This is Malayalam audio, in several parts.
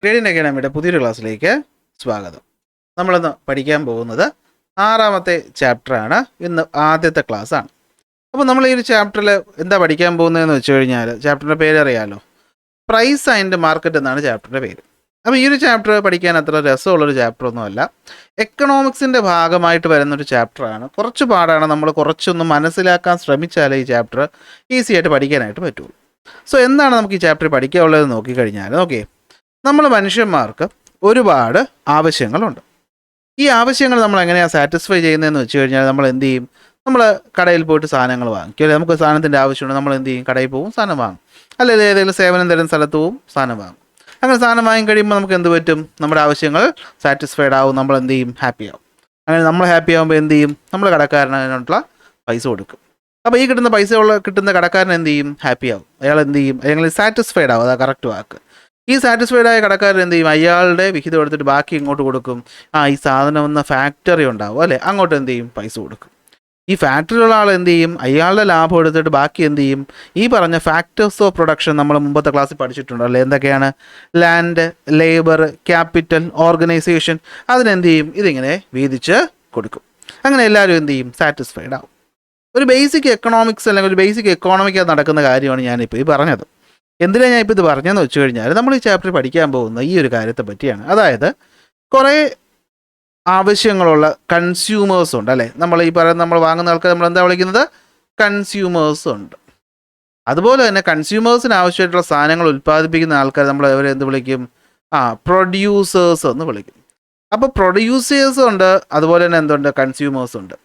ട്രേഡിംഗ് അക്കാഡമിയുടെ പുതിയൊരു ക്ലാസ്സിലേക്ക് സ്വാഗതം. നമ്മളിന്ന് പഠിക്കാൻ പോകുന്നത് 6ാമത്തെ ചാപ്റ്ററാണ്. ഇന്ന് ആദ്യത്തെ ക്ലാസ്സാണ്. അപ്പോൾ നമ്മൾ ഈ ഒരു ചാപ്റ്ററിൽ എന്താ പഠിക്കാൻ പോകുന്നതെന്ന് വെച്ച് കഴിഞ്ഞാൽ, ചാപ്റ്ററിൻ്റെ പേര് അറിയാമല്ലോ, പ്രൈസ് ആൻഡ് മാർക്കറ്റ് എന്നാണ് ചാപ്റ്ററിൻ്റെ പേര്. അപ്പോൾ ഈ ഒരു ചാപ്റ്റർ പഠിക്കാൻ അത്ര രസമുള്ളൊരു ചാപ്റ്ററൊന്നുമല്ല. എക്കണോമിക്സിൻ്റെ ഭാഗമായിട്ട് വരുന്നൊരു ചാപ്റ്ററാണ്. കുറച്ച് പാടാണ്. നമ്മൾ കുറച്ചൊന്ന് മനസ്സിലാക്കാൻ ശ്രമിച്ചാലേ ഈ ചാപ്റ്റർ ഈസി ആയിട്ട് പഠിക്കാനായിട്ട് പറ്റുള്ളൂ. സോ എന്താണ് നമുക്ക് ഈ ചാപ്റ്റർ പഠിക്കാനുള്ളതെന്ന് നോക്കിക്കഴിഞ്ഞാൽ, നമ്മൾ മനുഷ്യന്മാർക്ക് ഒരുപാട് ആവശ്യങ്ങളുണ്ട്. ഈ ആവശ്യങ്ങൾ നമ്മൾ എങ്ങനെയാണ് സാറ്റിസ്ഫൈ ചെയ്യുന്നതെന്ന് വെച്ച് കഴിഞ്ഞാൽ, നമ്മൾ എന്ത് ചെയ്യും? നമ്മൾ കടയിൽ പോയിട്ട് സാധനങ്ങൾ വാങ്ങിക്കും, അല്ലെങ്കിൽ നമുക്ക് സാധനത്തിൻ്റെ ആവശ്യമുണ്ട്, നമ്മൾ എന്ത് ചെയ്യും? കടയിൽ പോകും, സാധനം വാങ്ങും. അല്ലെങ്കിൽ ഏതെങ്കിലും സേവനം തരുന്ന സ്ഥലത്ത് പോവും, സാധനം വാങ്ങും. അങ്ങനെ സാധനം വാങ്ങി കഴിയുമ്പോൾ നമുക്ക് എന്ത് പറ്റും? നമ്മുടെ ആവശ്യങ്ങൾ സാറ്റിസ്ഫൈഡ് ആവും, നമ്മൾ എന്ത് ചെയ്യും? ഹാപ്പി ആവും. അങ്ങനെ നമ്മൾ ഹാപ്പി ആകുമ്പോൾ എന്ത് ചെയ്യും? നമ്മൾ കടക്കാരനായിട്ടുള്ള പൈസ കൊടുക്കും. അപ്പോൾ ഈ കിട്ടുന്ന കടക്കാരൻ എന്ത് ചെയ്യും? ഹാപ്പി ആവും. അയാൾ എന്ത് ചെയ്യും? അല്ലെങ്കിൽ സാറ്റിസ്ഫൈഡ് ആവും. അതാ കറക്റ്റ് വാക്ക്. ഈ സാറ്റിസ്ഫൈഡ് ആയ കടക്കാരൻ എന്ത് ചെയ്യും? അയാളുടെ വിഹിതം എടുത്തിട്ട് ബാക്കി ഇങ്ങോട്ട് കൊടുക്കും. ഈ സാധനം എന്ന ഫാക്ടറി ഉണ്ടാവും അല്ലേ, അങ്ങോട്ട് എന്ത് ചെയ്യും? പൈസ കൊടുക്കും. ഈ ഫാക്ടറിയിലുള്ള ആൾ എന്ത് ചെയ്യും? അയാളുടെ ലാഭം എടുത്തിട്ട് ബാക്കി എന്ത് ചെയ്യും? ഈ പറഞ്ഞ ഫാക്ടേഴ്സ് ഓഫ് പ്രൊഡക്ഷൻ നമ്മൾ മുമ്പത്തെ ക്ലാസ്സിൽ പഠിച്ചിട്ടുണ്ട് അല്ലേ, എന്തൊക്കെയാണ്? Land, labour, capital, organisation. അതിനെന്ത് ചെയ്യും? ഇതിങ്ങനെ വീതിച്ച് കൊടുക്കും. അങ്ങനെ എല്ലാവരും എന്ത് ചെയ്യും? സാറ്റിസ്ഫൈഡ് ആവും. ഒരു ബേസിക് എക്കണോമിക്സ് അല്ലെങ്കിൽ ഒരു ബേസിക് എക്കോണമിക്ക് നടക്കുന്ന കാര്യമാണ് ഞാനിപ്പോൾ ഈ പറഞ്ഞത്. എന്തിനാണ് ഞാൻ ഇപ്പോൾ ഇത് പറഞ്ഞതെന്ന് വെച്ച് കഴിഞ്ഞാൽ, നമ്മൾ ഈ ചാപ്റ്റർ പഠിക്കാൻ പോകുന്ന ഈ ഒരു കാര്യത്തെ പറ്റിയാണ്. അതായത് കുറേ ആവശ്യങ്ങളുള്ള കൺസ്യൂമേഴ്സ് ഉണ്ട് അല്ലേ. നമ്മൾ വാങ്ങുന്ന ആൾക്കാർ നമ്മൾ എന്താ വിളിക്കുന്നത്? കൺസ്യൂമേഴ്സ് ഉണ്ട്. അതുപോലെ തന്നെ കൺസ്യൂമേഴ്സിന് ആവശ്യമായിട്ടുള്ള സാധനങ്ങൾ ഉൽപ്പാദിപ്പിക്കുന്ന ആൾക്കാർ നമ്മൾ അവരെ എന്ത് വിളിക്കും? പ്രൊഡ്യൂസേഴ്സ് എന്ന് വിളിക്കും. അപ്പോൾ പ്രൊഡ്യൂസേഴ്സ് ഉണ്ട്, അതുപോലെ തന്നെ എന്തുണ്ട്? കൺസ്യൂമേഴ്സ് ഉണ്ട്.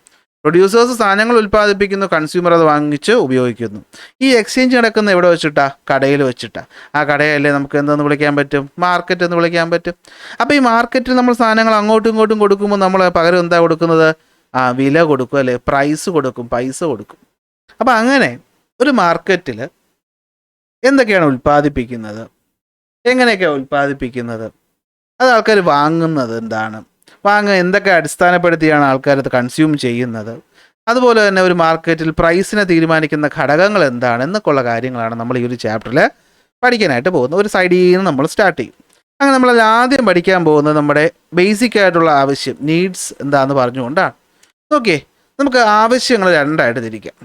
പ്രൊഡ്യൂസേഴ്സ് സാധനങ്ങൾ ഉൽപ്പാദിപ്പിക്കുന്നു, കൺസ്യൂമർ അത് വാങ്ങിച്ച് ഉപയോഗിക്കുന്നു. ഈ എക്സ്ചേഞ്ച് നടക്കുന്ന എവിടെ വെച്ചിട്ടാ? കടയിൽ വെച്ചിട്ടാ. ആ കടയല്ലേ നമുക്ക് എന്തെന്ന് വിളിക്കാൻ പറ്റും? മാർക്കറ്റ് എന്ന് വിളിക്കാൻ പറ്റും. അപ്പോൾ ഈ മാർക്കറ്റിൽ നമ്മൾ സാധനങ്ങൾ അങ്ങോട്ടും ഇങ്ങോട്ടും കൊടുക്കുമ്പോൾ നമ്മൾ പകരം എന്താ കൊടുക്കുന്നത്? വില കൊടുക്കും അല്ലേ, പ്രൈസ് കൊടുക്കും, പൈസ കൊടുക്കും. അപ്പോൾ അങ്ങനെ ഒരു മാർക്കറ്റിൽ എന്തൊക്കെയാണ് ഉൽപ്പാദിപ്പിക്കുന്നത്, എങ്ങനെയൊക്കെയാണ് ഉൽപ്പാദിപ്പിക്കുന്നത്, അത് ആൾക്കാർ വാങ്ങുന്നത് എന്താണ്, എന്തൊക്കെ അടിസ്ഥാനപ്പെടുത്തിയാണ് ആൾക്കാരത് കൺസ്യൂം ചെയ്യുന്നത്, അതുപോലെ തന്നെ ഒരു മാർക്കറ്റിൽ പ്രൈസിനെ തീരുമാനിക്കുന്ന ഘടകങ്ങൾ എന്താണ് എന്നൊക്കെയുള്ള കാര്യങ്ങളാണ് നമ്മൾ ഈ ഒരു ചാപ്റ്ററിൽ പഠിക്കാനായിട്ട് പോകുന്നത്. ഒരു സൈഡിൽ നിന്ന് നമ്മൾ സ്റ്റാർട്ട് ചെയ്യും. അങ്ങനെ നമ്മൾ ആദ്യം പഠിക്കാൻ പോകുന്നത് നമ്മുടെ ബേസിക് ആയിട്ടുള്ള ആവശ്യം, നീഡ്സ് എന്താണെന്ന് പറഞ്ഞുകൊണ്ടാണ്. ഓക്കെ, നമുക്ക് ആവശ്യങ്ങൾ രണ്ടായിട്ട് തിരിക്കാം.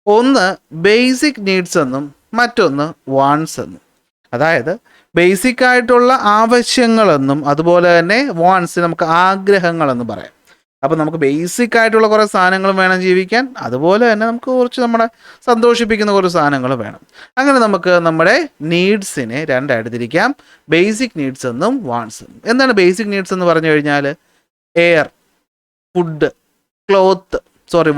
ഒന്ന് ബേസിക് നീഡ്സ് എന്നും മറ്റൊന്ന് വാണ്ട്സ് എന്നും. അതായത് ബേസിക് ആയിട്ടുള്ള ആവശ്യങ്ങളെന്നും അതുപോലെ തന്നെ വാണ്ട്സ് നമുക്ക് ആഗ്രഹങ്ങളെന്ന് പറയാം. അപ്പോൾ നമുക്ക് ബേസിക് ആയിട്ടുള്ള കുറേ സാധനങ്ങളും വേണം ജീവിക്കാൻ, അതുപോലെ തന്നെ നമുക്ക് കുറച്ച് നമ്മളെ സന്തോഷിപ്പിക്കുന്ന കുറച്ച് സാധനങ്ങളും വേണം. അങ്ങനെ നമുക്ക് നമ്മുടെ നീഡ്സിനെ രണ്ടായിട്ട് തിരിക്കാം, ബേസിക് നീഡ്സ് എന്നും വാണ്ട്സ് എന്നും. എന്താണ് ബേസിക് നീഡ്സ് എന്ന് പറഞ്ഞു കഴിഞ്ഞാൽ? Air, food,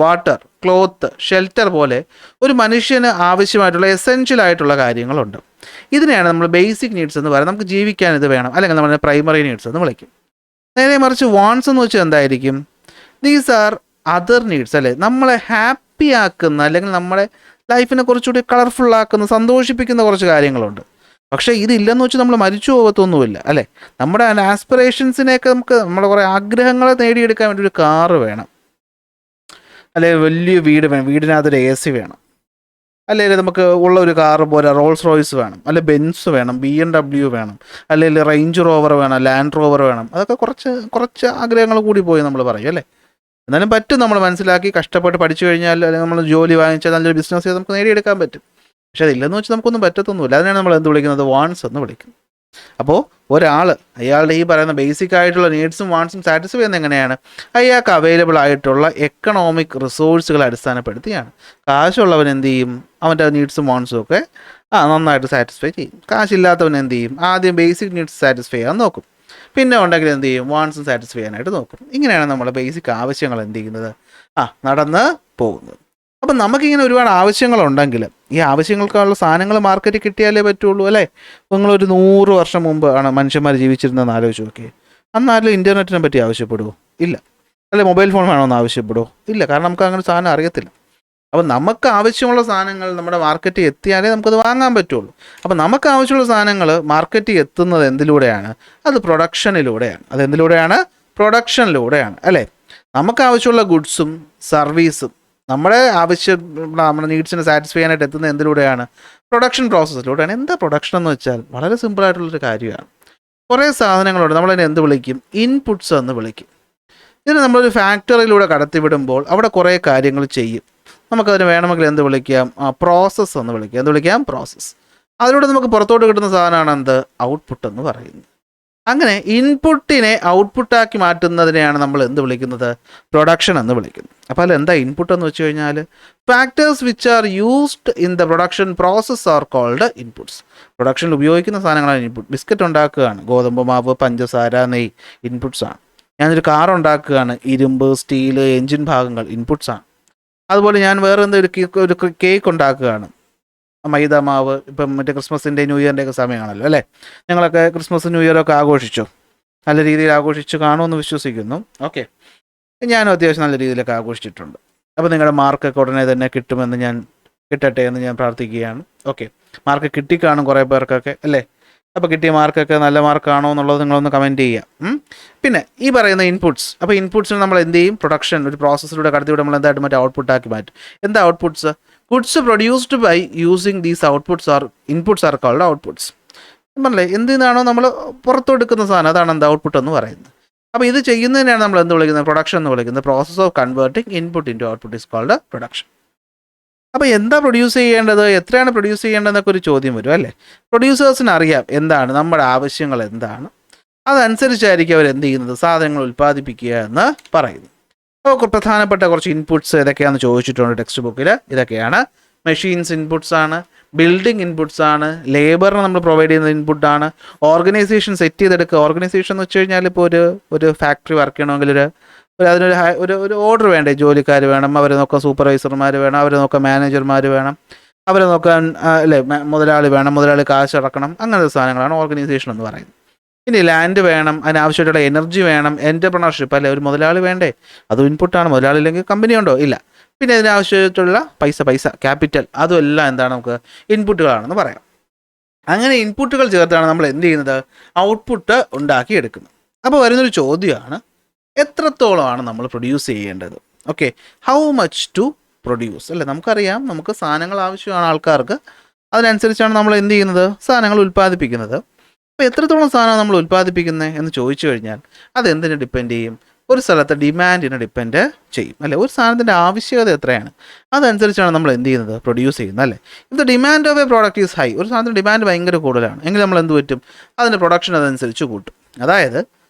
water, cloth, shelter പോലെ ഒരു മനുഷ്യന് ആവശ്യമായിട്ടുള്ള എസെൻഷ്യൽ ആയിട്ടുള്ള കാര്യങ്ങളുണ്ട്. ഇതിനെയാണ് നമ്മൾ ബേസിക് നീഡ്സ് എന്ന് പറയുന്നത്. നമുക്ക് ജീവിക്കാൻ ഇത് വേണം, അല്ലെങ്കിൽ നമ്മൾ പ്രൈമറി നീഡ്സ് എന്ന് വിളിക്കും. നേരെ മറിച്ച് വാണ്ട്സ് എന്ന് വെച്ചാൽ എന്തായിരിക്കും? ദീസ് ആർ അതർ നീഡ്സ് അല്ലേ, നമ്മളെ ഹാപ്പി ആക്കുന്ന അല്ലെങ്കിൽ നമ്മുടെ ലൈഫിനെ കുറച്ചുകൂടി കളർഫുൾ ആക്കുന്ന, സന്തോഷിപ്പിക്കുന്ന കുറച്ച് കാര്യങ്ങളുണ്ട്. പക്ഷേ ഇതില്ലെന്ന് വെച്ച് നമ്മൾ മരിച്ചു പോകത്തൊന്നുമില്ല അല്ലേ. നമ്മുടെ ആസ്പിറേഷൻസിനെയൊക്കെ നമ്മുടെ കുറേ ആഗ്രഹങ്ങളെ നേടിയെടുക്കാൻ വേണ്ടി ഒരു കാറ് വേണം, അല്ലെങ്കിൽ വലിയ വീട് വേണം, വീടിനകത്തൊരു AC വേണം, അല്ലെങ്കിൽ നമുക്ക് ഉള്ള ഒരു കാറ് പോലെ റോൾസ് റോയ്സ് വേണം, അല്ലെങ്കിൽ ബെൻസ് വേണം, BMW വേണം, അല്ലെങ്കിൽ റേഞ്ച് റോവർ വേണം, ലാൻഡ് റോവർ വേണം. അതൊക്കെ കുറച്ച് ആഗ്രഹങ്ങൾ കൂടി പോയി നമ്മൾ പറയും അല്ലേ. എന്നാലും പറ്റും, നമ്മൾ മനസ്സിലാക്കി കഷ്ടപ്പെട്ട് പഠിച്ചു കഴിഞ്ഞാൽ, അല്ലെങ്കിൽ നമ്മൾ ജോലി വാങ്ങിച്ചാൽ നല്ലൊരു ബിസിനസ് ചെയ്ത് നമുക്ക് നേടിയെടുക്കാൻ പറ്റും. പക്ഷേ അതില്ലെന്ന് വെച്ച് നമുക്കൊന്നും പറ്റത്തൊന്നുമില്ല. അതിനാണ് നമ്മൾ എന്ത് വിളിക്കുന്നത്? വാണ്ട്സ് എന്ന് വിളിക്കും. അപ്പോൾ ഒരാൾ അയാളുടെ ഈ പറയുന്ന ബേസിക് ആയിട്ടുള്ള നീഡ്സും വാണ്ട്സും സാറ്റിസ്ഫൈ ചെയ്യുന്നത് എങ്ങനെയാണ്? അയാൾക്ക് അവൈലബിൾ ആയിട്ടുള്ള എക്കണോമിക് റിസോഴ്സുകളെ അടിസ്ഥാനപ്പെടുത്തിയാണ്. കാശുള്ളവൻ എന്ത് ചെയ്യും? അവൻ്റെ നീഡ്സും വാണ്ട്സും ഒക്കെ നന്നായിട്ട് സാറ്റിസ്ഫൈ ചെയ്യും. കാശില്ലാത്തവൻ എന്ത് ചെയ്യും? ആദ്യം ബേസിക് നീഡ്സ് സാറ്റിസ്ഫൈ ചെയ്യാൻ നോക്കും, പിന്നെ ഉണ്ടെങ്കിൽ എന്ത് ചെയ്യും? വാണ്ട്സും സാറ്റിസ്ഫൈ ചെയ്യാനായിട്ട് നോക്കും. ഇങ്ങനെയാണ് നമ്മുടെ ബേസിക് ആവശ്യങ്ങൾ എന്ത് ചെയ്യുന്നത്? നടന്ന് പോകുന്നത്. അപ്പം നമുക്കിങ്ങനെ ഒരുപാട് ആവശ്യങ്ങളുണ്ടെങ്കിൽ ഈ ആവശ്യങ്ങൾക്കുള്ള സാധനങ്ങൾ മാർക്കറ്റിൽ കിട്ടിയാലേ പറ്റുള്ളൂ അല്ലേ. നിങ്ങളൊരു 100 വർഷം മുമ്പ് ആണ് മനുഷ്യന്മാർ ജീവിച്ചിരുന്നതെന്ന് ആലോചിച്ച് നോക്കി. അന്നാരും ഇൻ്റർനെറ്റിനെ പറ്റി ആവശ്യപ്പെടുമോ? ഇല്ല. അല്ലെ മൊബൈൽ ഫോൺ വേണമെന്ന് ആവശ്യപ്പെടുമോ? ഇല്ല. കാരണം നമുക്ക് അങ്ങനെ സാധനം അറിയത്തില്ല. അപ്പം നമുക്ക് ആവശ്യമുള്ള സാധനങ്ങൾ നമ്മുടെ മാർക്കറ്റിൽ എത്തിയാലേ നമുക്കത് വാങ്ങാൻ പറ്റുള്ളൂ. അപ്പം നമുക്ക് ആവശ്യമുള്ള സാധനങ്ങൾ മാർക്കറ്റിൽ എത്തുന്നത് എന്തിലൂടെയാണ്? അത് പ്രൊഡക്ഷനിലൂടെയാണ്. അതെന്തിലൂടെയാണ്? പ്രൊഡക്ഷനിലൂടെയാണ് അല്ലേ. നമുക്ക് ആവശ്യമുള്ള ഗുഡ്സും സർവീസും നമ്മുടെ നമ്മുടെ നീഡ്സിനെ സാറ്റിസ്ഫൈ ചെയ്യാനായിട്ട് എത്തുന്നത് എന്തിലൂടെയാണ്? പ്രൊഡക്ഷൻ പ്രോസസ്സിലൂടെയാണ്. എന്താ പ്രൊഡക്ഷൻ എന്ന് വെച്ചാൽ വളരെ സിമ്പിളായിട്ടുള്ളൊരു കാര്യമാണ്. കുറേ സാധനങ്ങളുണ്ട്, നമ്മളതിനെ എന്ത് വിളിക്കും? ഇൻപുട്സ് എന്ന് വിളിക്കും. ഇതിന് നമ്മളൊരു ഫാക്ടറിയിലൂടെ കടത്തിവിടുമ്പോൾ അവിടെ കുറേ കാര്യങ്ങൾ ചെയ്യും. നമുക്കതിന് വേണമെങ്കിൽ എന്ത് വിളിക്കാം? പ്രോസസ്സ് എന്ന് വിളിക്കാം. എന്ത് വിളിക്കാം? പ്രോസസ്സ്. അതിലൂടെ നമുക്ക് പുറത്തോട്ട് കിട്ടുന്ന സാധനമാണ് എന്ത്? ഔട്ട്പുട്ട് എന്ന് പറയുന്നത്. അങ്ങനെ ഇൻപുട്ടിനെ ഔട്ട്പുട്ടാക്കി മാറ്റുന്നതിനെയാണ് നമ്മൾ എന്ത് വിളിക്കുന്നത്? പ്രൊഡക്ഷൻ എന്ന് വിളിക്കുന്നത്. അപ്പോൾ അതിൽ എന്താ ഇൻപുട്ട് എന്ന് വെച്ച് കഴിഞ്ഞാൽ, factors which are used in the production process are called inputs. പ്രൊഡക്ഷനിൽ ഉപയോഗിക്കുന്ന സാധനങ്ങളാണ് ഇൻപുട്ട്. ബിസ്ക്കറ്റ് ഉണ്ടാക്കുകയാണ്, ഗോതമ്പ് മാവ്, പഞ്ചസാര, നെയ്യ്, ഇൻപുട്സ് ആണ്. ഞാനൊരു കാർ ഉണ്ടാക്കുകയാണ്, ഇരുമ്പ്, സ്റ്റീല്, എൻജിൻ ഭാഗങ്ങൾ, ഇൻപുട്സ് ആണ്. അതുപോലെ ഞാൻ വേറെ എന്തൊരു ഒരു കേക്ക് ഉണ്ടാക്കുകയാണ്, മൈദ മാവ്. ഇപ്പം മറ്റേ ക്രിസ്മസിൻ്റെ ന്യൂ ഇയറിൻ്റെ ഒക്കെ സമയമാണല്ലോ അല്ലേ? ഞങ്ങളൊക്കെ ക്രിസ്മസ് ന്യൂ ഇയറൊക്കെ ആഘോഷിച്ചു, നല്ല രീതിയിൽ ആഘോഷിച്ച് കാണുമെന്ന് വിശ്വസിക്കുന്നു. ഓക്കെ, ഞാനും അത്യാവശ്യം നല്ല രീതിയിലൊക്കെ ആഘോഷിച്ചിട്ടുണ്ട്. അപ്പോൾ നിങ്ങളുടെ മാർക്കൊക്കെ ഉടനെ തന്നെ കിട്ടട്ടെ എന്ന് ഞാൻ പ്രാർത്ഥിക്കുകയാണ്. ഓക്കെ, മാർക്ക് കിട്ടിക്കാണും കുറേ പേർക്കൊക്കെ അല്ലേ? അപ്പോൾ കിട്ടിയ മാർക്കൊക്കെ നല്ല മാർക്കാണോ എന്നുള്ളത് നിങ്ങളൊന്ന് കമൻറ്റ് ചെയ്യുക. പിന്നെ ഈ പറയുന്ന ഇൻപുട്സ്, അപ്പോൾ ഇൻപുട്സിന് നമ്മൾ എന്ത് ചെയ്യും? പ്രൊഡക്ഷൻ ഒരു പ്രോസസ്സിലൂടെ കടത്തിവിടെ നമ്മൾ എന്തായിട്ട് മറ്റേ ഔട്ട്പുട്ടാക്കി മാറ്റും. എന്താ outputs? Goods produced by using these inputs are called outputs. പറഞ്ഞല്ലേ, എന്തിനാണോ നമ്മൾ പുറത്തെടുക്കുന്ന സാധനം, അതാണ് എന്താ ഔട്ട്പുട്ട് എന്ന് പറയുന്നത്. അപ്പോൾ ഇത് ചെയ്യുന്നതിനാണ് നമ്മൾ എന്ത് വിളിക്കുന്നത്? പ്രൊഡക്ഷൻ എന്ന് വിളിക്കുന്നത്. Process of converting input into output is called production. അപ്പോൾ എന്താ പ്രൊഡ്യൂസ് ചെയ്യേണ്ടത്, എത്രയാണ് പ്രൊഡ്യൂസ് ചെയ്യേണ്ടതെന്നൊക്കെ ഒരു ചോദ്യം വരും അല്ലേ? പ്രൊഡ്യൂസേഴ്സിന് അറിയാം എന്താണ് നമ്മുടെ ആവശ്യങ്ങൾ, എന്താണ്, അതനുസരിച്ചായിരിക്കും അവർ എന്ത് ചെയ്യുന്നത്? സാധനങ്ങൾ ഉൽപ്പാദിപ്പിക്കുക എന്ന് പറയുന്നു. അപ്പോൾ പ്രധാനപ്പെട്ട കുറച്ച് ഇൻപുട്സ് ഏതൊക്കെയാണെന്ന് ചോദിച്ചിട്ടുണ്ട് ടെക്സ്റ്റ് ബുക്കിൽ. ഇതൊക്കെയാണ്: മെഷീൻസ് ഇൻപുട്സ് ആണ്, ബിൽഡിംഗ് ഇൻപുട്സ് ആണ്, ലേബറിന് നമ്മൾ പ്രൊവൈഡ് ചെയ്യുന്ന ഇൻപുട്ടാണ്, ഓർഗനൈസേഷൻ സെറ്റ് ചെയ്തെടുക്കുക. ഓർഗനൈസേഷൻ എന്ന് വെച്ച് കഴിഞ്ഞാൽ ഇപ്പോൾ ഒരു ഫാക്ടറി വർക്ക് ചെയ്യണമെങ്കിൽ ഒരു ഓർഡർ വേണ്ടേ? ജോലിക്കാർ വേണം, അവരെ നോക്കാൻ സൂപ്പർവൈസർമാർ വേണം, അവരെ നോക്കാൻ മാനേജർമാർ വേണം, അവരെ നോക്കാൻ അല്ലേ മുതലാളി വേണം, മുതലാളി കാശ് അടക്കണം. അങ്ങനത്തെ സാധനങ്ങളാണ് ഓർഗനൈസേഷൻ എന്ന് പറയുന്നത്. ഇനി ലാൻഡ് വേണം, അതിനാവശ്യമായിട്ടുള്ള എനർജി വേണം, എൻ്റർപ്രണർഷിപ്പ് അല്ലേ, ഒരു മുതലാളി വേണ്ടേ? അതും ഇൻപുട്ടാണ്. മുതലാളി ഇല്ലെങ്കിൽ കമ്പനി ഉണ്ടോ? ഇല്ല. പിന്നെ ഇതിനാവശ്യമായിട്ടുള്ള പൈസ ക്യാപിറ്റൽ, അതും എല്ലാം എന്താണ്? നമുക്ക് ഇൻപുട്ടുകളാണെന്ന് പറയാം. അങ്ങനെ ഇൻപുട്ടുകൾ ചേർത്താണ് നമ്മൾ എന്ത് ചെയ്യുന്നത്? ഔട്ട്പുട്ട് ഉണ്ടാക്കിയെടുക്കുന്നത്. അപ്പോൾ വരുന്നൊരു ചോദ്യമാണ്, എത്രത്തോളമാണ് നമ്മൾ പ്രൊഡ്യൂസ് ചെയ്യേണ്ടത്? Okay, how much to produce അല്ലേ? നമുക്കറിയാം, നമുക്ക് സാധനങ്ങൾ ആവശ്യമാണ് ആൾക്കാർക്ക്, അതിനനുസരിച്ചാണ് നമ്മൾ എന്ത് ചെയ്യുന്നത്? സാധനങ്ങൾ ഉൽപ്പാദിപ്പിക്കുന്നത്. അപ്പോൾ എത്രത്തോളം സാധനം നമ്മൾ ഉൽപ്പാദിപ്പിക്കുന്നത് എന്ന് ചോദിച്ചു കഴിഞ്ഞാൽ അതെന്തിനെ ഡിപ്പെൻഡ് ചെയ്യും? ഒരു സ്ഥലത്തെ ഡിമാൻഡിനെ ഡിപ്പെൻഡ് ചെയ്യും അല്ലേ? ഒരു സാധനത്തിൻ്റെ ആവശ്യകത എത്രയാണ്, അതനുസരിച്ചാണ് നമ്മൾ എന്ത് ചെയ്യുന്നത്? പ്രൊഡ്യൂസ് ചെയ്യുന്നത് അല്ലേ? ഇത് demand of A product is high. ഒരു സാധനത്തിന് ഡിമാൻഡ് ഭയങ്കര കൂടുതലാണ് എങ്കിൽ നമ്മൾ എന്ത് പറ്റും? അതിൻ്റെ പ്രൊഡക്ഷൻ അതനുസരിച്ച് കൂട്ടും. അതായത്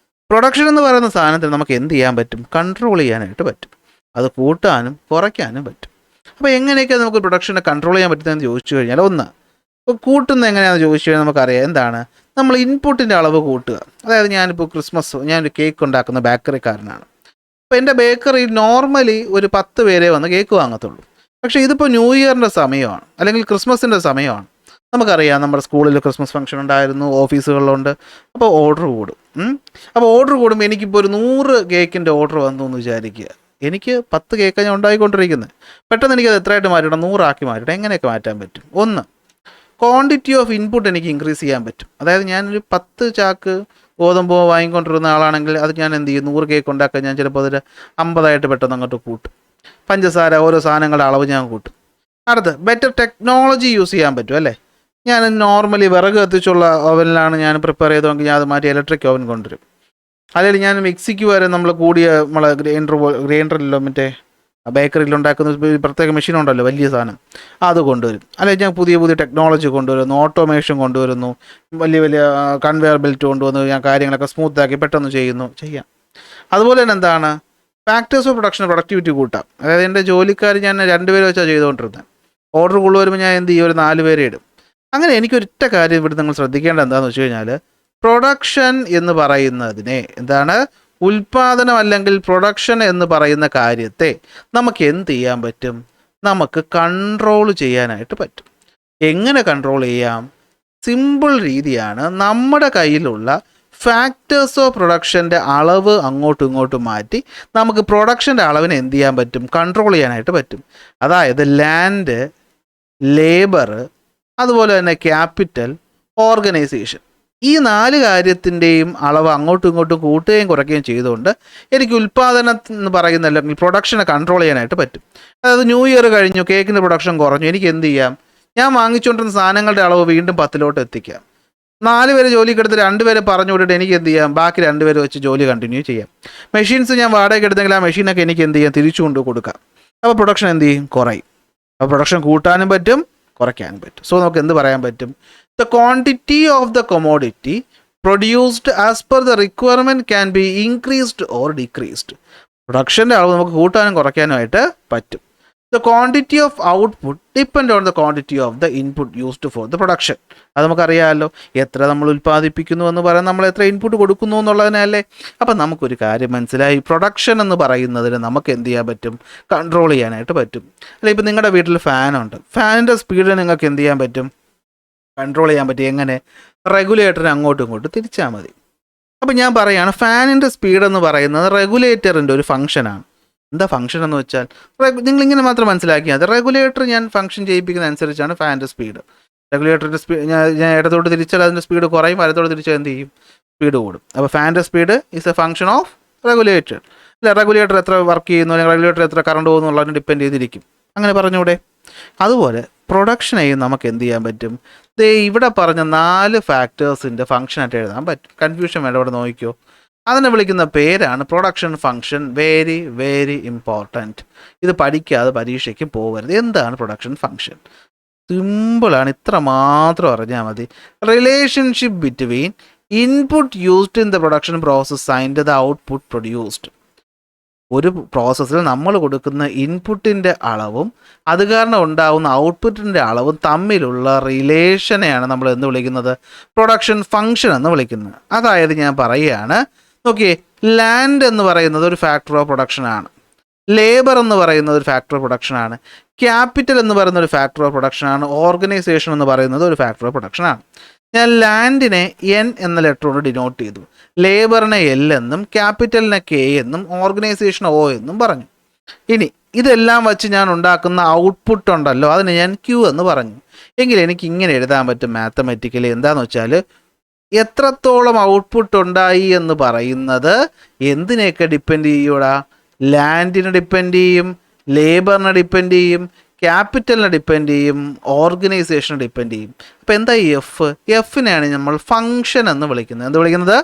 പ്രൊഡക്ഷൻ എന്ന് പറയുന്ന സാധനത്തിന് നമുക്ക് എന്ത് ചെയ്യാൻ പറ്റും? കൺട്രോൾ ചെയ്യാനായിട്ട് പറ്റും. അത് കൂട്ടാനും കുറയ്ക്കാനും പറ്റും. അപ്പോൾ എങ്ങനെയൊക്കെ നമുക്ക് പ്രൊഡക്ഷനെ കൺട്രോൾ ചെയ്യാൻ പറ്റുന്നതെന്ന് ചോദിച്ചു കഴിഞ്ഞാൽ, ഒന്ന്, ഇപ്പോൾ കൂട്ടുന്നത് എങ്ങനെയാണെന്ന് ചോദിച്ചു കഴിഞ്ഞാൽ നമുക്കറിയാം എന്താണ്? നമ്മൾ ഇൻപുട്ടിൻ്റെ അളവ് കൂട്ടുക. അതായത് ഞാനിപ്പോൾ ഞാനൊരു കേക്ക് ഉണ്ടാക്കുന്ന ബേക്കറിക്കാരനാണ്. അപ്പോൾ എൻ്റെ ബേക്കറിയിൽ നോർമലി ഒരു 10 പേരെ വന്ന് കേക്ക് വാങ്ങത്തുള്ളൂ. പക്ഷേ ഇതിപ്പോൾ ന്യൂ ഇയറിൻ്റെ സമയമാണ്, അല്ലെങ്കിൽ ക്രിസ്മസിൻ്റെ സമയമാണ്. നമുക്കറിയാം, നമ്മുടെ സ്കൂളിൽ ക്രിസ്മസ് ഫംഗ്ഷൻ ഉണ്ടായിരുന്നു, ഓഫീസുകളിലുണ്ട്. അപ്പോൾ ഓർഡർ കൂടും. അപ്പോൾ ഓർഡർ കൂടുമ്പോൾ എനിക്കിപ്പോൾ ഒരു 100 കേക്കിൻ്റെ ഓർഡർ വന്നു എന്ന് വിചാരിക്കുക. എനിക്ക് 10 കേക്കാണ് ഞാൻ ഉണ്ടായിക്കൊണ്ടിരിക്കുന്നത്. പെട്ടെന്ന് എനിക്കത് എത്രയായിട്ട് മാറ്റിയിടാം? 100 ആക്കി മാറ്റിയിടാം. എങ്ങനെയൊക്കെ മാറ്റാൻ പറ്റും? ഒന്ന്, ക്വാണ്ടിറ്റി ഓഫ് ഇൻപുട്ട് എനിക്ക് ഇൻക്രീസ് ചെയ്യാൻ പറ്റും. അതായത് ഞാനൊരു 10 ചാക്ക് ഗോതമ്പോ വാങ്ങിക്കൊണ്ടിരുന്ന ആളാണെങ്കിൽ അത് ഞാൻ എന്ത് ചെയ്യും? 100 കേക്ക് ഉണ്ടാക്കാൻ ഞാൻ ചിലപ്പോൾ അതൊരു 50 പെട്ടെന്ന് അങ്ങോട്ട് കൂട്ടും. പഞ്ചസാര, ഓരോ സാധനങ്ങളുടെ അളവ് ഞാൻ കൂട്ടും. അടുത്ത്, ബെറ്റർ ടെക്നോളജി യൂസ് ചെയ്യാൻ പറ്റും അല്ലേ? ഞാൻ നോർമലി വിറക് കത്തിച്ചുള്ള ഓവനിലാണ് ഞാൻ പ്രിപ്പയർ ചെയ്തതെങ്കിൽ ഞാൻ അത് മാറ്റി ഇലക്ട്രിക് ഓവൻ കൊണ്ടുവരും. അല്ലെങ്കിൽ ഞാൻ മിക്സിക്ക് വരെ നമ്മൾ കൂടിയ നമ്മളെ ഗ്രൈൻഡറിലോ മറ്റേ ബേക്കറിയിൽ ഉണ്ടാക്കുന്ന പ്രത്യേക മെഷീൻ ഉണ്ടല്ലോ, വലിയ സാധനം, അത് കൊണ്ടുവരും. അല്ലെങ്കിൽ ഞാൻ പുതിയ ടെക്നോളജി കൊണ്ടുവരുന്നു, ഓട്ടോമേഷൻ കൊണ്ടുവരുന്നു, വലിയ കൺവെയർ ബെൽറ്റ് കൊണ്ടുവന്ന് ഞാൻ കാര്യങ്ങളൊക്കെ സ്മൂത്താക്കി പെട്ടെന്ന് ചെയ്യാം. അതുപോലെ തന്നെ എന്താണ്? ഫാക്ടേഴ്സ് ഓഫ് പ്രൊഡക്ടിവിറ്റി കൂട്ടാം. അതായത് എൻ്റെ ജോലിക്കാർ ഞാൻ 2 പേരെ വെച്ചാൽ ചെയ്തുകൊണ്ടിരുന്നത്. ഓർഡർ കൊണ്ടുവരുമ്പോൾ ഞാൻ എന്ത് ചെയ്യും? ഒരു 4 പേരെ ഇടും. അങ്ങനെ എനിക്കൊരൊറ്റ കാര്യം ഇവിടെ നിങ്ങൾ ശ്രദ്ധിക്കേണ്ടത് എന്താണെന്ന് വെച്ച് കഴിഞ്ഞാൽ, പ്രൊഡക്ഷൻ എന്ന് പറയുന്നതിനെ എന്താണ്? ഉൽപാദനം അല്ലെങ്കിൽ പ്രൊഡക്ഷൻ എന്ന് പറയുന്ന കാര്യത്തെ നമുക്ക് എന്ത് ചെയ്യാൻ പറ്റും? നമുക്ക് കൺട്രോൾ ചെയ്യാനായിട്ട് പറ്റും. എങ്ങനെ കൺട്രോൾ ചെയ്യാം? സിമ്പിൾ രീതിയാണ്. നമ്മുടെ കയ്യിലുള്ള ഫാക്ടേഴ്സ് ഓഫ് പ്രൊഡക്ഷൻ്റെ അളവ് അങ്ങോട്ടും ഇങ്ങോട്ടും മാറ്റി നമുക്ക് പ്രൊഡക്ഷൻ്റെ അളവിനെ എന്ത് ചെയ്യാൻ പറ്റും? കൺട്രോൾ ചെയ്യാനായിട്ട് പറ്റും. അതായത് ലാൻഡ്, ലേബർ, അതുപോലെ തന്നെ ക്യാപിറ്റൽ, ഓർഗനൈസേഷൻ, ഈ 4 കാര്യത്തിൻ്റെയും അളവ് അങ്ങോട്ടും ഇങ്ങോട്ടും കൂട്ടുകയും കുറയ്ക്കുകയും ചെയ്തുകൊണ്ട് എനിക്ക് ഉൽപ്പാദനം എന്ന് പറയുന്ന അല്ലെങ്കിൽ പ്രൊഡക്ഷനെ കൺട്രോൾ ചെയ്യാനായിട്ട് പറ്റും. അതായത് ന്യൂ ഇയർ കഴിഞ്ഞു, കേക്കിൻ്റെ പ്രൊഡക്ഷൻ കുറഞ്ഞു, എനിക്ക് എന്ത് ചെയ്യാം? ഞാൻ വാങ്ങിച്ചുകൊണ്ടിരുന്ന സാധനങ്ങളുടെ അളവ് വീണ്ടും 10 എത്തിക്കാം. 4 പേര് ജോലിക്കെടുത്ത് 2 പേരെ പറഞ്ഞു വിട്ടിട്ട് എനിക്ക് എന്ത് ചെയ്യാം, ബാക്കി 2 പേര് വെച്ച് ജോലി കണ്ടിന്യൂ ചെയ്യാം. മെഷീൻസ് ഞാൻ വാടകയ്ക്ക് എടുത്തെങ്കിൽ ആ മെഷീനൊക്കെ എനിക്ക് എന്ത് ചെയ്യാം, തിരിച്ചു കൊണ്ട് കൊടുക്കാം. അപ്പോൾ പ്രൊഡക്ഷൻ എന്ത് ചെയ്യും, കുറയും. അപ്പോൾ പ്രൊഡക്ഷൻ കൂട്ടാനും പറ്റും, കുറയ്ക്കാനും പറ്റും. സോ നമുക്ക് എന്ത് പറയാൻ പറ്റും, the quantity of the commodity produced as per the requirement can be increased or decreased. പ്രൊഡക്ഷൻ്റെ അളവ് നമുക്ക് കൂട്ടാനും കുറയ്ക്കാനുമായിട്ട് പറ്റും. The quantity of output depend on the quantity of the input used for the production. അത് നമുക്കറിയാമല്ലോ, എത്ര നമ്മൾ ഉൽപ്പാദിപ്പിക്കുന്നു എന്ന് പറയാൻ നമ്മൾ എത്ര ഇൻപുട്ട് കൊടുക്കുന്നു എന്നുള്ളതിനല്ലേ. അപ്പം നമുക്കൊരു കാര്യം മനസ്സിലായി, പ്രൊഡക്ഷൻ എന്ന് പറയുന്നതിന് നമുക്ക് എന്ത് ചെയ്യാൻ പറ്റും, കൺട്രോൾ ചെയ്യാനായിട്ട് പറ്റും. അല്ല, ഇപ്പം നിങ്ങളുടെ വീട്ടിൽ ഫാനുണ്ട്, ഫാനിൻ്റെ സ്പീഡ് നിങ്ങൾക്ക് എന്ത് ചെയ്യാൻ പറ്റും, കൺട്രോൾ ചെയ്യാൻ പറ്റും. എങ്ങനെ, റെഗുലേറ്ററിന് അങ്ങോട്ടും ഇങ്ങോട്ടും തിരിച്ചാൽ മതി. അപ്പം ഞാൻ പറയുകയാണ്, ഫാനിൻ്റെ സ്പീഡ് എന്ന് പറയുന്നത് റെഗുലേറ്ററിൻ്റെ ഒരു ഫംഗ്ഷനാണ്. എന്താ ഫംഗ്ഷൻ എന്ന് വെച്ചാൽ, നിങ്ങളിങ്ങനെ മാത്രം മനസ്സിലാക്കിയാൽ മതി. റെഗുലേറ്റർ ഞാൻ ഫംഗ്ഷൻ ചെയ്യിപ്പിക്കുന്ന അനുസരിച്ചാണ് ഫാനിൻ്റെ സ്പീഡ്. റെഗുലേറ്ററിൻ്റെ സ്പീഡ് ഞാൻ ഇടത്തോട്ട് തിരിച്ചാൽ അതിൻ്റെ സ്പീഡ് കുറയും, വലത്തോട്ട് തിരിച്ചാൽ എന്ത് ചെയ്യും, സ്പീഡ് കൂടും. അപ്പോൾ ഫാനിൻ്റെ speed is A function of regulator. അല്ല, റെഗുലേറ്റർ എത്ര വർക്ക് ചെയ്യുന്നു അല്ലെങ്കിൽ റെഗുലേറ്റർ എത്ര കറണ്ട് പോകുന്നു എന്നുള്ളതിന് ഡിപ്പെൻഡ് ചെയ്തിരിക്കും. അങ്ങനെ പറഞ്ഞൂടെ. അതുപോലെ പ്രൊഡക്ഷനെയും നമുക്ക് എന്ത് ചെയ്യാൻ പറ്റും, ഇവിടെ പറഞ്ഞ 4 ഫാക്ടേഴ്സിൻ്റെ ഫംഗ്ഷനായിട്ട് എഴുതാൻ പറ്റും. കൺഫ്യൂഷൻ വേണ്ട, ഇവിടെ നോക്കിക്കോ. അതിനെ വിളിക്കുന്ന പേരാണ് production function. Very very important. ഇത് പഠിക്കാതെ പരീക്ഷയ്ക്ക് പോകരുത്. എന്താണ് പ്രൊഡക്ഷൻ ഫംഗ്ഷൻ? സിമ്പിളാണ്, ഇത്ര മാത്രം അറിഞ്ഞാൽ മതി. Relationship between input used in the production process and the output produced. ഒരു പ്രോസസ്സിൽ നമ്മൾ കൊടുക്കുന്ന ഇൻപുട്ടിൻ്റെ അളവും അത് കാരണം ഉണ്ടാകുന്ന ഔട്ട്പുട്ടിൻ്റെ അളവും തമ്മിലുള്ള റിലേഷനെയാണ് നമ്മൾ എന്ന് വിളിക്കുന്നത്, പ്രൊഡക്ഷൻ ഫംഗ്ഷൻ എന്ന് വിളിക്കുന്നത്. അതായത് ഞാൻ പറയുകയാണ്, നോക്കിയേ, ലാൻഡ് എന്ന് പറയുന്നത് ഒരു ഫാക്ടർ ഓഫ് പ്രൊഡക്ഷനാണ്, ലേബർ എന്ന് പറയുന്നത് ഒരു ഫാക്ടർ ഓഫ് പ്രൊഡക്ഷനാണ്, ക്യാപിറ്റൽ എന്ന് പറയുന്ന ഒരു ഫാക്ടർ ഓഫ് പ്രൊഡക്ഷനാണ്, ഓർഗനൈസേഷൻ എന്ന് പറയുന്നത് ഒരു ഫാക്ടർ ഓഫ് പ്രൊഡക്ഷനാണ്. ഞാൻ ലാൻഡിനെ എൻ എന്ന ലെറ്റർ കൊണ്ട് ഡിനോട്ട് ചെയ്തു, ലേബറിനെ എൽ എന്നും ക്യാപിറ്റലിനെ കെ എന്നും ഓർഗനൈസേഷൻ ഒ എന്നും പറഞ്ഞു. ഇനി ഇതെല്ലാം വച്ച് ഞാൻ ഉണ്ടാക്കുന്ന ഔട്ട്പുട്ട് ഉണ്ടല്ലോ, അതിനെ ഞാൻ ക്യൂ എന്ന് പറഞ്ഞു. എങ്കിൽ എനിക്ക് ഇങ്ങനെ എഴുതാൻ പറ്റും മാത്തമാറ്റിക്കലി. എന്താണെന്ന് വെച്ചാൽ, എത്രത്തോളം ഔട്ട്പുട്ട് ഉണ്ടായി എന്ന് പറയുന്നത് എന്തിനെയൊക്കെ ഡിപ്പെൻഡ് ചെയ്യൂടാ, ലാൻഡിനെ ഡിപ്പെൻഡ് ചെയ്യും, ലേബറിനെ ഡിപ്പെൻഡ് ചെയ്യും, ക്യാപിറ്റലിനെ ഡിപ്പെൻഡ് ചെയ്യും, ഓർഗനൈസേഷനെ ഡിപ്പെൻഡ് ചെയ്യും. അപ്പോൾ എന്താ ഈ എഫിനെയാണ് നമ്മൾ ഫംഗ്ഷൻ എന്ന് വിളിക്കുന്നത്. എന്ത് വിളിക്കുന്നത്,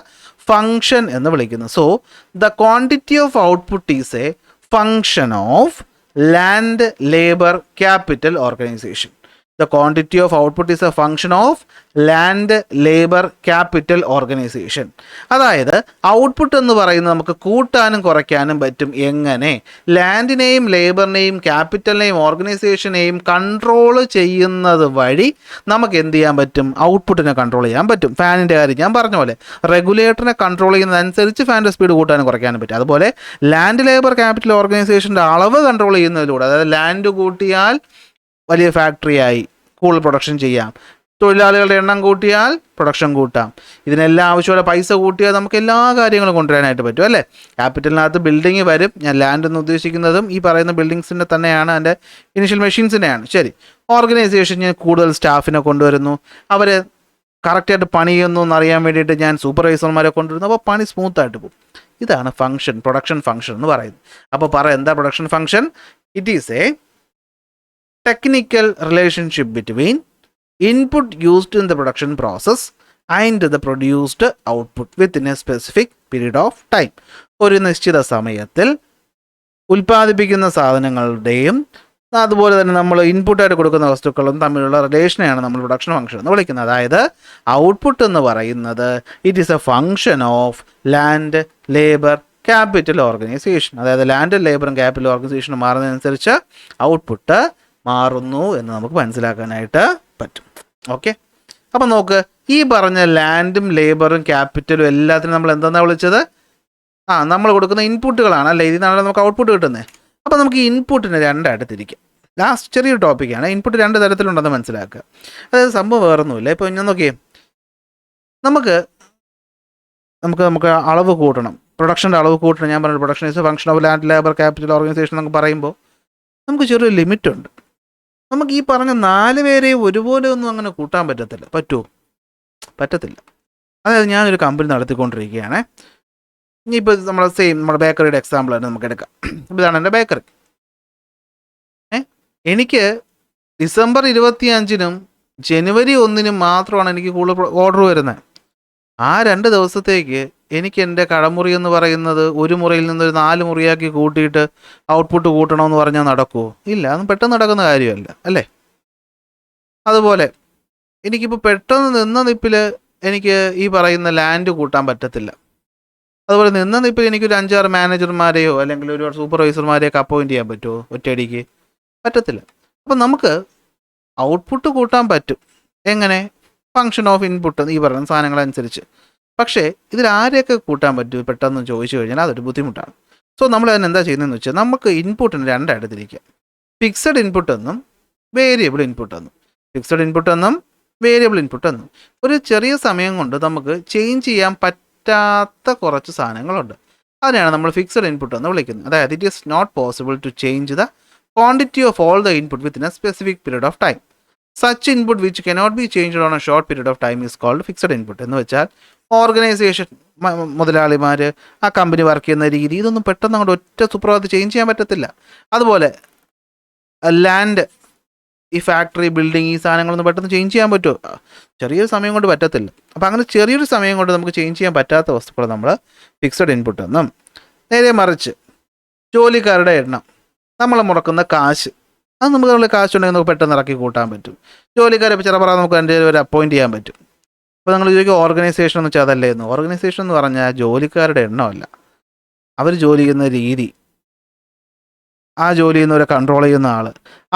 ഫംഗ്ഷൻ എന്ന് വിളിക്കുന്നത്. So the quantity of output is A function of land, labour, capital, organisation. The quantity of output is a function of land, labor, capital, organization. അതായത് ഔട്ട്പുട്ട് എന്ന് പറയുന്നത് നമുക്ക് കൂട്ടാനും കുറയ്ക്കാനും പറ്റും. എങ്ങനെ, ലാൻഡിനെയും ലേബറിനെയും ക്യാപിറ്റലിനെയും ഓർഗനൈസേഷനെയും കൺട്രോൾ ചെയ്യുന്നത് വഴി നമുക്ക് എന്ത് ചെയ്യാൻ പറ്റും, ഔട്ട്പുട്ടിനെ കൺട്രോൾ ചെയ്യാൻ പറ്റും. ഫാനിൻ്റെ കാര്യം ഞാൻ പറഞ്ഞ പോലെ റെഗുലേറ്ററിനെ കൺട്രോൾ ചെയ്യുന്നതനുസരിച്ച് ഫാനിൻ്റെ സ്പീഡ് കൂട്ടാനും കുറയ്ക്കാനും പറ്റും. അതുപോലെ ലാൻഡ്, ലേബർ, ക്യാപിറ്റൽ, ഓർഗനൈസേഷൻ്റെ അളവ് കൺട്രോൾ ചെയ്യുന്നതിലൂടെ, അതായത് ലാൻഡ് കൂട്ടിയാൽ വലിയ ഫാക്ടറിയായി കൂടുതൽ പ്രൊഡക്ഷൻ ചെയ്യാം, തൊഴിലാളികളുടെ എണ്ണം കൂട്ടിയാൽ പ്രൊഡക്ഷൻ കൂട്ടാം, ഇതിനെല്ലാം ആവശ്യമുള്ള പൈസ കൂട്ടിയാൽ നമുക്ക് എല്ലാ കാര്യങ്ങളും കൊണ്ടുവരാനായിട്ട് പറ്റും അല്ലേ. ക്യാപിറ്റലിനകത്ത് ബിൽഡിങ് വരും. ഞാൻ ലാൻഡ് എന്ന് ഉദ്ദേശിക്കുന്നതും ഈ പറയുന്ന ബിൽഡിങ്സിൻ്റെ തന്നെയാണ്, അതിൻ്റെ ഇനിഷ്യൽ മെഷീൻസിനെയാണ്. ശരി, ഓർഗനൈസേഷൻ ഞാൻ കൂടുതൽ സ്റ്റാഫിനെ കൊണ്ടുവരുന്നു, അവർ കറക്റ്റായിട്ട് പണി ചെയ്യുന്നു എന്നറിയാൻ വേണ്ടിയിട്ട് ഞാൻ സൂപ്പർവൈസർമാരെ കൊണ്ടുവരുന്നു. അപ്പോൾ പണി സ്മൂത്തായിട്ട് പോകും. ഇതാണ് ഫംഗ്ഷൻ, പ്രൊഡക്ഷൻ ഫംഗ്ഷൻ എന്ന് പറയുന്നത്. അപ്പോൾ എന്താ production function? It is A technical relationship between input used in the production process and the produced output within a specific period of time. ഒരു നിശ്ചിത സമയത്തിൽ ഉൽപ്പാദിപ്പിക്കുന്ന സാധനങ്ങളുടെയും അതുപോലെ തന്നെ നമ്മൾ ഇൻപുട്ടായിട്ട് കൊടുക്കുന്ന വസ്തുക്കളും തമ്മിലുള്ള റിലേഷനെയാണ് നമ്മൾ പ്രൊഡക്ഷൻ ഫംഗ്ഷൻ എന്ന് വിളിക്കുന്നത്. അതായത് ഔട്ട്പുട്ട് എന്ന് പറയുന്നത് it is A function of land, labour, capital, organisation. അതായത് ലാൻഡ്, ലേബറും ക്യാപിറ്റൽ, ഓർഗനൈസേഷനും മാറുന്നതനുസരിച്ച് ഔട്ട്പുട്ട് മാറുന്നു എന്ന് നമുക്ക് മനസ്സിലാക്കാനായിട്ട് പറ്റും. ഓക്കെ, അപ്പം നോക്ക്, ഈ പറഞ്ഞ ലാൻഡും ലേബറും ക്യാപിറ്റലും എല്ലാത്തിനും നമ്മൾ എന്താണെന്നാണ് വിളിച്ചത്? നമ്മൾ കൊടുക്കുന്ന ഇൻപുട്ടുകളാണ് അല്ലേ. ഇതിനാണല്ലോ നമുക്ക് ഔട്ട്പുട്ട് കിട്ടുന്നത്. അപ്പോൾ നമുക്ക് ഈ ഇൻപുട്ടിനെ രണ്ടായിട്ട് തിരിക്കാം. ലാസ്റ്റ് ചെറിയൊരു ടോപ്പിക്കാണ്. ഇൻപുട്ട് 2 തരത്തിലുണ്ടെന്ന് മനസ്സിലാക്കുക. അതായത് സംഭവം വേറൊന്നുമില്ല. ഇപ്പോൾ ഞാൻ നോക്കിയേ, നമുക്ക് അളവ് കൂട്ടണം, പ്രൊഡക്ഷൻ്റെ അളവ് കൂട്ടണം. ഞാൻ പറഞ്ഞു production is A function of land, labour, capital, organisation എന്നൊക്കെ പറയുമ്പോൾ നമുക്ക് ചെറിയൊരു ലിമിറ്റ് ഉണ്ട്. നമുക്ക് ഈ പറഞ്ഞ 4 പേരെയും ഒരുപോലെ ഒന്നും അങ്ങനെ കൂട്ടാൻ പറ്റത്തില്ല. പറ്റുമോ? പറ്റത്തില്ല. അതായത് ഞാനൊരു കമ്പനി നടത്തിക്കൊണ്ടിരിക്കുകയാണ്. ഇനിയിപ്പോൾ നമ്മുടെ ബേക്കറിയുടെ എക്സാമ്പിൾ തന്നെ നമുക്ക് എടുക്കാം. ഇപ്പോൾ ഇതാണ് എൻ്റെ ബേക്കറി. എനിക്ക് ഡിസംബർ 25-നും ജനുവരി 1 മാത്രമാണ് എനിക്ക് കൂടുതൽ ഓർഡർ വരുന്നത്. ആ 2 ദിവസത്തേക്ക് എനിക്ക് എൻ്റെ കടമുറി എന്ന് പറയുന്നത് ഒരു മുറിയിൽ നിന്നൊരു 4 മുറിയാക്കി കൂട്ടിയിട്ട് ഔട്ട്പുട്ട് കൂട്ടണമെന്ന് പറഞ്ഞാൽ നടക്കുമോ? ഇല്ല, അതൊന്നും പെട്ടെന്ന് നടക്കുന്ന കാര്യമല്ല അല്ലേ? അതുപോലെ എനിക്കിപ്പോൾ പെട്ടെന്ന് നിന്ന നിപ്പിൽ എനിക്ക് ഈ പറയുന്ന ലാൻഡ് കൂട്ടാൻ പറ്റത്തില്ല. അതുപോലെ നിന്ന നിപ്പിൽ എനിക്കൊരു 5-6 മാനേജർമാരെയോ അല്ലെങ്കിൽ ഒരുപാട് സൂപ്പർവൈസർമാരെയൊക്കെ അപ്പോയിൻറ്റ് ചെയ്യാൻ പറ്റുമോ ഒറ്റയടിക്ക്? പറ്റത്തില്ല. അപ്പം നമുക്ക് ഔട്ട്പുട്ട് കൂട്ടാൻ പറ്റും. എങ്ങനെ? ഫങ്ഷൻ ഓഫ് ഇൻപുട്ട് ഈ പറയുന്ന സാധനങ്ങളനുസരിച്ച്. പക്ഷേ ഇതിൽ ആരെയൊക്കെ കൂട്ടാൻ പറ്റും പെട്ടെന്ന് ചോദിച്ചു കഴിഞ്ഞാൽ അതൊരു ബുദ്ധിമുട്ടാണ്. സോ നമ്മൾ അതിന് എന്താ ചെയ്യുന്നതെന്ന് വെച്ചാൽ നമുക്ക് ഇൻപുട്ടിന് രണ്ടായിട്ട് തിരിക്കാം. ഫിക്സഡ് ഇൻപുട്ട് എന്നും വേരിയബിൾ ഇൻപുട്ട് എന്നും. ഫിക്സഡ് ഇൻപുട്ട് എന്നും വേരിയബിൾ ഇൻപുട്ട് എന്നും. ഒരു ചെറിയ സമയം കൊണ്ട് നമുക്ക് ചേഞ്ച് ചെയ്യാൻ പറ്റാത്ത കുറച്ച് സാധനങ്ങളുണ്ട്. അതിനെയാണ് നമ്മൾ ഫിക്സഡ് ഇൻപുട്ട് എന്ന് വിളിക്കുന്നത്. അതായത് it is not possible to change the quantity of all the input within a specific period of time. Such input which cannot be changed on a short period of time is called fixed input. എന്ന് വെച്ചാൽ ഓർഗനൈസേഷൻ, മുതലാളിമാർ, ആ കമ്പനി വർക്ക് ചെയ്യുന്ന രീതി, ഇതൊന്നും പെട്ടെന്ന് അങ്ങോട്ട് ഒറ്റ സുപ്രഭാതത്തിൽ ചേഞ്ച് ചെയ്യാൻ പറ്റത്തില്ല. അതുപോലെ ലാൻഡ്, ഈ ഫാക്ടറി, ബിൽഡിംഗ്, ഈ സാധനങ്ങളൊന്നും പെട്ടെന്ന് ചേഞ്ച് ചെയ്യാൻ പറ്റുമോ? ചെറിയൊരു സമയം കൊണ്ട് പറ്റത്തില്ല. അപ്പോൾ അങ്ങനെ ചെറിയൊരു സമയം കൊണ്ട് നമുക്ക് ചേഞ്ച് ചെയ്യാൻ പറ്റാത്ത വസ്തുക്കൾ നമ്മൾ ഫിക്സഡ് ഇൻപുട്ട് എന്നും. നേരെ മറിച്ച് ജോലിക്കാരുടെ എണ്ണം, നമ്മൾ മുടക്കുന്ന കാശ്, അത് നമുക്ക് നമ്മൾ കാശുണ്ടെങ്കിൽ നമുക്ക് പെട്ടെന്ന് ഇറക്കി കൂട്ടാൻ പറ്റും. ജോലിക്കാരെ ഇപ്പോൾ ചിലപ്പോൾ നമുക്ക് എൻ്റെ ഒരു അപ്പോയിൻറ്റ് ചെയ്യാൻ പറ്റും. അപ്പോൾ നിങ്ങൾ ചോദിക്കും ഓർഗനൈസേഷൻ എന്ന് വെച്ചാൽ അതല്ലേ എന്ന്. ഓർഗനൈസേഷൻ എന്ന് പറഞ്ഞാൽ ജോലിക്കാരുടെ എണ്ണമല്ല, അവർ ജോലി ചെയ്യുന്ന രീതി, ആ ജോലി ചെയ്യുന്നവരെ കൺട്രോൾ ചെയ്യുന്ന ആൾ,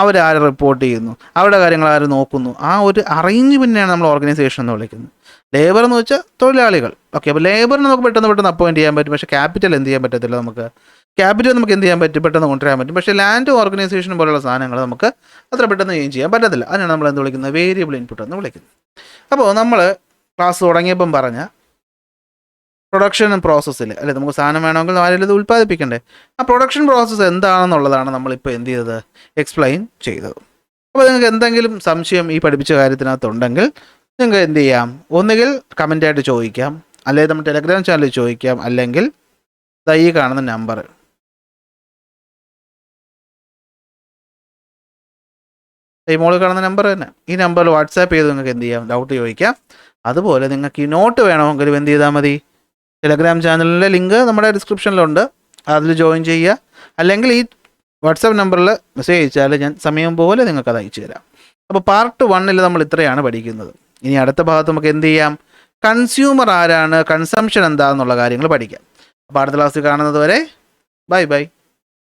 അവരാരെ റിപ്പോർട്ട് ചെയ്യുന്നു, അവരുടെ കാര്യങ്ങൾ ആര് നോക്കുന്നു, ആ ഒരു അറേഞ്ച്മെൻറ്റിനെയാണ് നമ്മൾ ഓർഗനൈസേഷൻ എന്ന് വിളിക്കുന്നത്. ലേബർ എന്ന് വെച്ചാൽ തൊഴിലാളികൾ. ഓക്കെ, അപ്പോൾ ലേബറിന് നമുക്ക് പെട്ടെന്ന് അപ്പോയിൻറ്റ് ചെയ്യാൻ പറ്റും. പക്ഷേ ക്യാപിറ്റൽ എന്ത് ചെയ്യാൻ പറ്റത്തില്ല. നമുക്ക് ക്യാപിറ്റൽ നമുക്ക് എന്ത് ചെയ്യാൻ പറ്റും? പെട്ടെന്ന് കൊണ്ടുവരാൻ പറ്റും. പക്ഷേ ലാൻഡ്, ഓർഗനൈസേഷൻ പോലുള്ള സാധനങ്ങൾ നമുക്ക് അത്ര പെട്ടെന്ന് ചേഞ്ച് ചെയ്യാൻ പറ്റത്തില്ല. അതിനാണ് നമ്മൾ എന്ത് വിളിക്കുന്നത്? വേരിയബിൾ ഇൻപുട്ട് എന്ന് വിളിക്കുന്നത്. അപ്പോൾ നമ്മൾ ക്ലാസ് തുടങ്ങിയപ്പം പറഞ്ഞ പ്രൊഡക്ഷൻ പ്രോസസ്സിൽ അല്ലെ, നമുക്ക് സാധനം വേണമെങ്കിൽ ആരെങ്കിലും ഇത് ഉൽപ്പാദിപ്പിക്കണ്ടേ? ആ പ്രൊഡക്ഷൻ പ്രോസസ്സ് എന്താണെന്നുള്ളതാണ് നമ്മളിപ്പോൾ എന്ത് ചെയ്തത്? എക്സ്പ്ലെയിൻ ചെയ്തത്. അപ്പോൾ നിങ്ങൾക്ക് എന്തെങ്കിലും സംശയം ഈ പഠിപ്പിച്ച കാര്യത്തിനകത്തുണ്ടെങ്കിൽ നിങ്ങൾക്ക് എന്ത് ചെയ്യാം? ഒന്നുകിൽ കമൻ്റായിട്ട് ചോദിക്കാം, അല്ലെങ്കിൽ നമ്മുടെ ടെലഗ്രാം ചാനലിൽ ചോദിക്കാം, അല്ലെങ്കിൽ ഈ കാണുന്ന നമ്പർ, ഈ മോളിൽ കാണുന്ന നമ്പർ തന്നെ, ഈ നമ്പറിൽ വാട്സാപ്പ് ചെയ്ത് നിങ്ങൾക്ക് എന്ത് ചെയ്യാം? ഡൗട്ട് ചോദിക്കാം. അതുപോലെ നിങ്ങൾക്ക് ഈ നോട്ട് വേണമെങ്കിലും എന്ത് ചെയ്താൽ മതി? ടെലഗ്രാം ചാനലിൻ്റെ ലിങ്ക് നമ്മുടെ ഡിസ്ക്രിപ്ഷനിലുണ്ട്, അതിൽ ജോയിൻ ചെയ്യുക. അല്ലെങ്കിൽ ഈ വാട്സാപ്പ് നമ്പറിൽ മെസ്സേജ് അയച്ചാൽ ഞാൻ സമയം പോലെ നിങ്ങൾക്കത് അയച്ചു തരാം. അപ്പോൾ പാർട്ട് 1 നമ്മൾ ഇത്രയാണ് പഠിക്കുന്നത്. ഇനി അടുത്ത ഭാഗത്ത് നമുക്ക് എന്ത് ചെയ്യാം? കൺസ്യൂമർ ആരാണ്, കൺസംഷൻ എന്താണെന്നുള്ള കാര്യങ്ങൾ പഠിക്കാം. അപ്പോൾ അടുത്ത ക്ലാസ്സിൽ കാണുന്നത് വരെ ബൈ ബൈ.